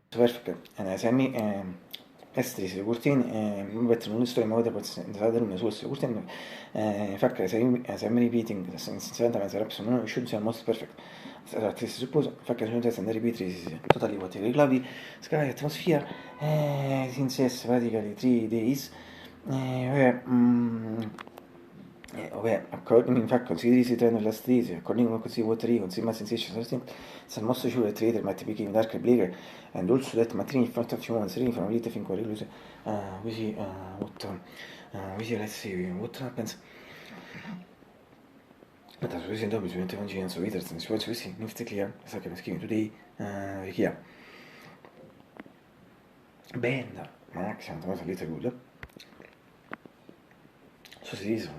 perfect. Semmi estri curtin, mettere un storia moda per entrare in una sua curtin, fac semi repeating, sinceramente sarà non should sia most perfect. Si suppose fac che non testa andare repeat totally what the clavi sky atmosphere since yes practically 3 days according in fact consideri si trend last days according to see what re consider my sensation something some most sure trader might become darker bleaker and also that matrini in front of humans really from little think what illusion we see let's see what happens but as we see dopo bisogna mangiare in solita si può sì non sta clear sa che scrivi today chi ha band ma che siamo tornati all'ita good so si dice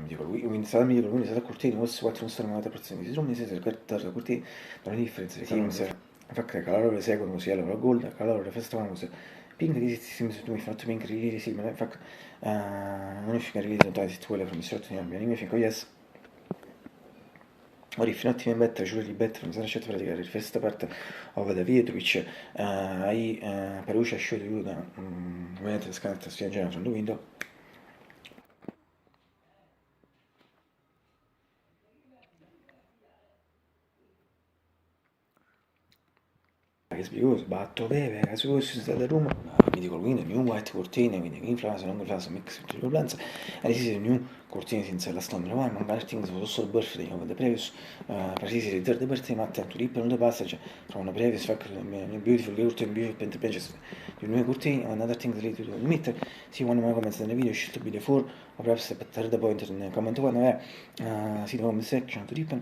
mi dico lui mi sa mi dico lui sa cortini forse quattro non stanno una persona si non mi sente per cortini non è differenza di teams infatti che loro le seguono così allora gol che loro le festivano così ping di si mi fatto ping release sì ma infatti non è finito release da si vuole from shot ne abbiamo finito yes ora fino a time better giuro di better mi sono lasciato praticare il first part of the Vietrovic ai Perugia shoot di Luda vedete scanetta sia in genere from the window che spiegò batto beve su da Roma mi dico quindi new white cortine quindi influenza non influenza mix turbulenza and this is a new cortine since last time one number things was also birthday of the previous precisely the third birthday ma to rip on the passage from the previous factor beautiful curtain beautiful pages the new cortine and another thing related to the meter see one of my comments in the video should be the 4 or perhaps the third point in the comment one where see the comment section to rip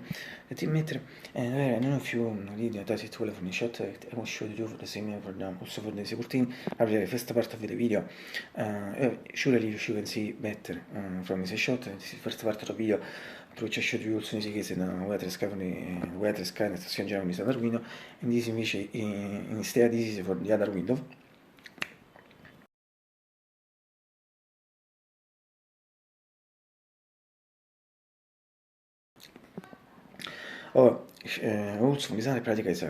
the team meter and I don't know if you read that it will from the shot I will show you for the same for the also for the security after the first part of the video surely you can see better from this shot this is first part of the video through which I showed you also in this case in weather sky station general is other window and this invece instead this is for the other window also design pratica is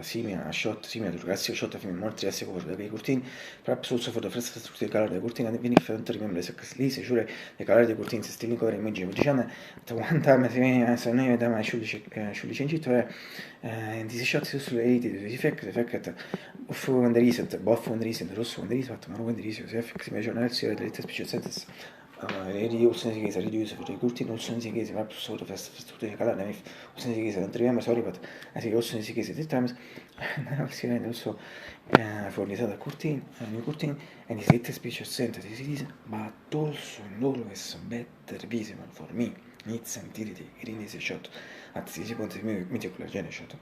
similar shot similar to classic shot of more classic over the curtain perhaps also for the first to the color the curtain and even if I don't remember exactly sure the color the curtain is still in cover image diciamo at one time se noi vediamo sulle cincito and this shot is also edited the effect of when the recent buff when the recent rosso when the recent ma when the recent effect measure analysis the latest special sentence olsun si case reduce for the curtain olsun si case perhaps sort of fast to the color if olsun si case don't remember sorry but I think olsun si case 3 times and also for the other curtain new curtain and his latest special sentence is but also always better visible for me needs sentirity in this shot at 6 point mitical gene shot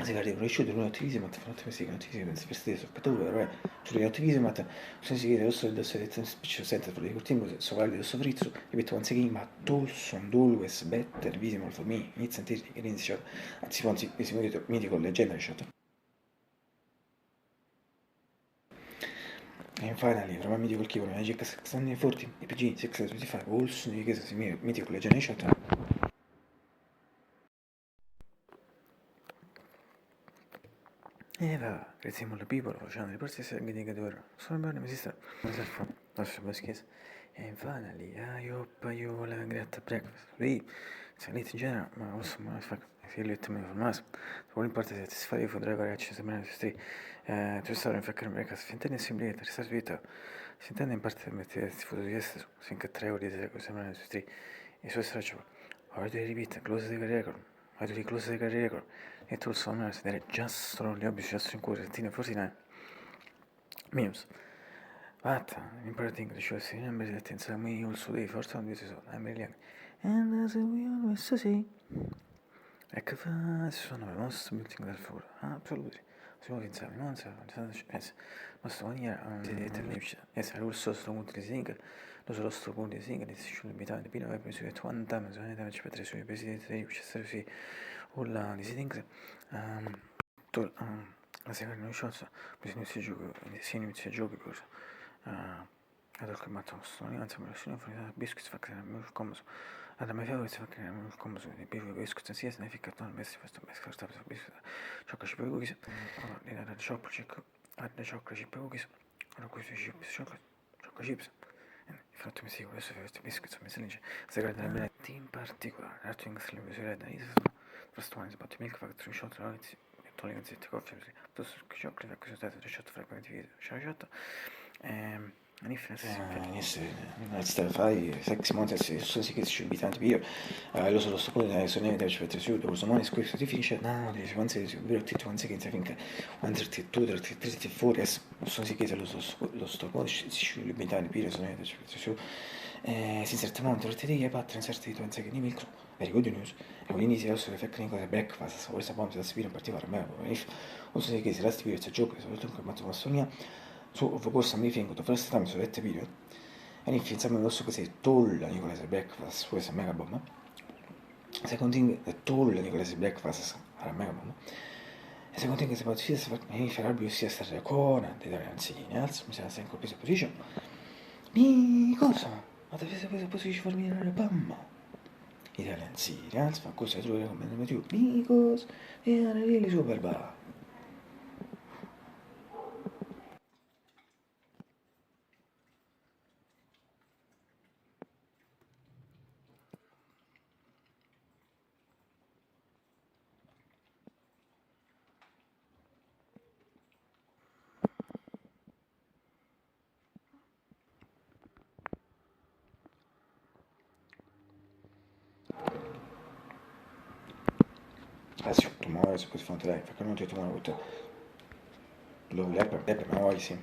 si guarda riuscito non attivismo ma non si che attivismo si veste spettatore cioè attivismo ma se si chiede adesso del servizio special center per i cortini sopra il soffritto ripeto once again ma Tolson always better visible for me inizia a sentire che inizia anzi fonti si mi dico leggenda shot and finally from mi dico il keyboard Magic 640 IPG 625 also di che si mi dico leggenda shot va, grazie molte people, facciamo le porte se anche di che sono bene, mi si sta, ma si fa, lascia la schisa. And finally, I hope you will have a great breakfast. Lì, se lì in genere, ma posso fare, se lì ti mi formato, vuole importa se ti fai fare ragazzi, se me ne stai, tu stai in fare breakfast, finché ne si blita, resta svita, finché in parte metti ti foto di essere, finché 3 ore di se me ne stai, e su straccio, ora ti ripete, close the record, ora ti close the record, e tu il sonno, se deve già solo gli abiti, già in cuore, ti ne forse ne memes. Hatta, important the choice remember that in some way also they first on this is I'm really young. And as we always say, ecco fa sono le nostre building dal foro. Absolutely. Siamo pensare, non so, nostra maniera si determinisce. E se also strong to sing, lo solo strong to sing, this should be done. Bine, avem presuit one time, so ne ci petre sui presidenti di UCSR fi ulla di things. La seconda non so, mi si inizia a giocare cosa. Adesso che matto sto anzi me lo sono fuori da biscuits fa che mi commoso alla mia favore fa che mi commoso di biscuits sia se ne fica tanto messi questo messi sta biscuits ciò che ci bevo che ne da shop check da ciò che ci bevo che ora questo chips ciò che chips infatti mi sicuro adesso questi biscuits mi sento se guarda bene in particolare la tua inglese le misure da is first one is about milk factory shot right tolling it coffee to ciò che questo stato da shot frequenti shot niente, fai sexy montes so sì che si sciubi tanto io lo so lo sto pure sono ne devi fare su dopo sono questo ti finisce no devi quanto si vero ti quanto che finché quanto ti tu ti ti fuori so sì che lo sto pure si sciubi tanto io sono ne devi fare su sinceramente lo ti dico patto in certi tu che ni micro very good news e quindi si also effect ni cosa breakfast so questa bomba da spiro in particolare me o so sì che si resti per gioco soprattutto con matto Sonia su forse mi fingo to first time su dette video e iniziamo lo so così tolla Nicolas breakfast questa mega bomba second thing tolla Nicolas breakfast era mega bomba e second thing se poi si fa mi farà più sia stare con dei ragazzini alzo mi sa sempre in position mi cosa ma deve essere position per mirare la mamma Italian sì alzo fa cosa tu come mi amigos e era really super bravo. Sì, tomorrow si può fare, perché non ti tomorrow, lo lepre, ma vuoi sì.